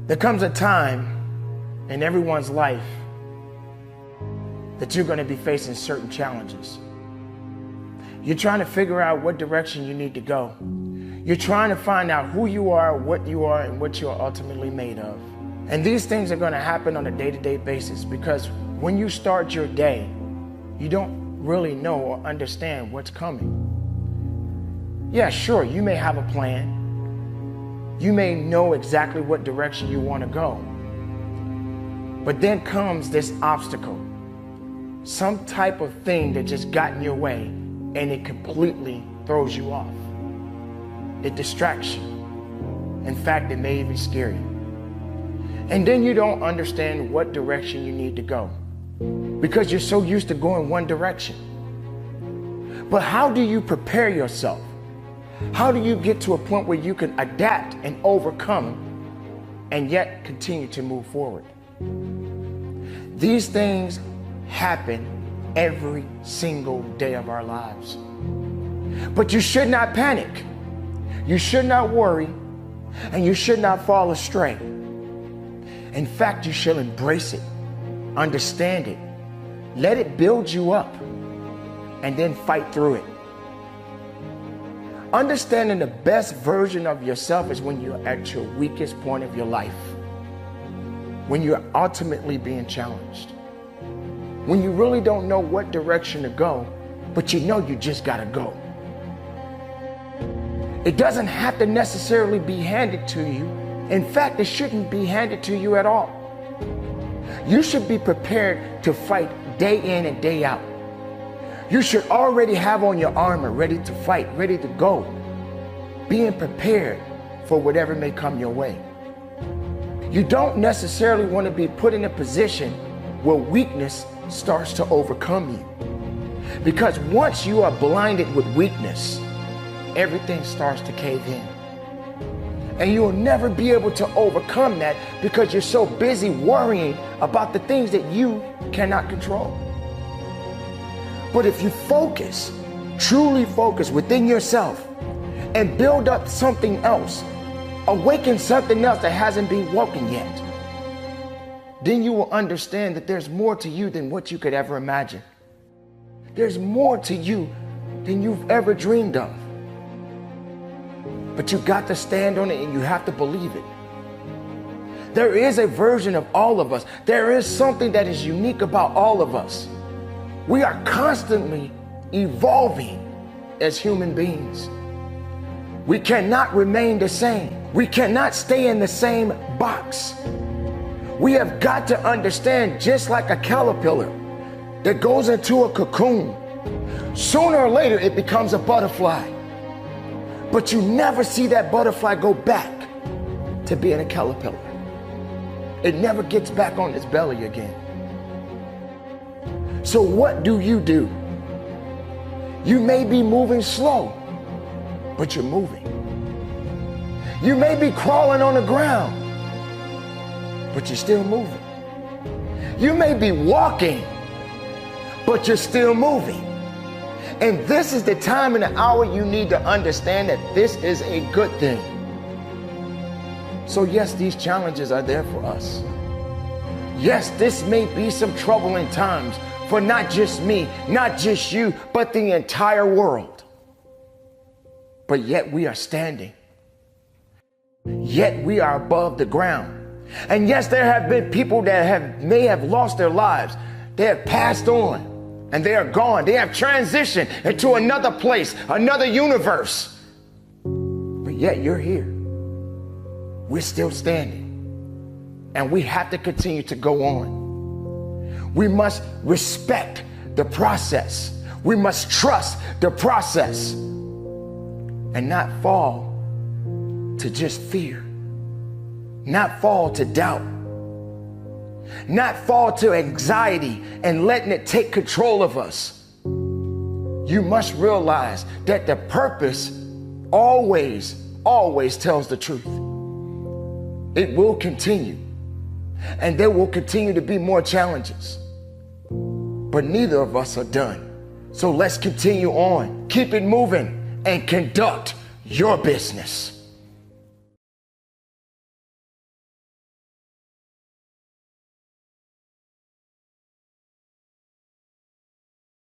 There comes a time in everyone's life that you're going to be facing certain challenges. You're trying to figure out what direction you need to go. You're trying to find out who you are, and what you're ultimately made of. And these things are going to happen on a day-to-day basis because when you start your day, you don't really know or understand what's coming. Yeah, sure, you may have a plan. You may know exactly what direction you want to go. But then comes this obstacle, some type of thing that just got in your way, and it completely throws you off. It distracts you. In fact, it may even scare you. And then you don't understand what direction you need to go because you're so used to going one direction. But how do you prepare yourself? How do you get to a point where you can adapt and overcome and yet continue to move forward? These things happen every single day of our lives. But you should not panic. You should not worry, and you should not fall astray. In fact, you should embrace it, understand it, let it build you up, and then fight through it. Understanding the best version of yourself is when you're at your weakest point of your life, when you're ultimately being challenged, when you really don't know what direction to go, but you know you just gotta go. It doesn't have to necessarily be handed to you. In fact, it shouldn't be handed to you at all. You should be prepared to fight day in and day out. You should already have on your armor, ready to fight, ready to go, being prepared for whatever may come your way. You don't necessarily want to be put in a position where weakness starts to overcome you. Because once you are blinded with weakness, everything starts to cave in. And you'll never be able to overcome that because you're so busy worrying about the things that you cannot control. But if you focus, truly focus within yourself and build up something else, awaken something else that hasn't been woken yet, then you will understand that there's more to you than what you could ever imagine. There's more to you than you've ever dreamed of. But you got to stand on it and you have to believe it. There is a version of all of us. There is something that is unique about all of us. We are constantly evolving as human beings. We cannot remain the same. We cannot stay in the same box. We have got to understand, just like a caterpillar that goes into a cocoon, sooner or later it becomes a butterfly. But you never see that butterfly go back to being a caterpillar. It never gets back on its belly again. So what do? You may be moving slow, but you're moving. You may be crawling on the ground, but you're still moving. You may be walking, but you're still moving. And this is the time and the hour you need to understand that this is a good thing. So yes, these challenges are there for us. Yes, this may be some troubling times for not just me, not just you, but the entire world. But yet we are standing. Yet we are above the ground. And yes, there have been people that may have lost their lives. They have passed on and they are gone. They have transitioned into another place, another universe. But yet you're here. We're still standing. And we have to continue to go on. We must respect the process. We must trust the process and not fall to just fear, not fall to doubt, not fall to anxiety and letting it take control of us. You must realize that the purpose always tells the truth. It will continue, and there will continue to be more challenges, but neither of us are done. So let's continue on, keep it moving, and conduct your business.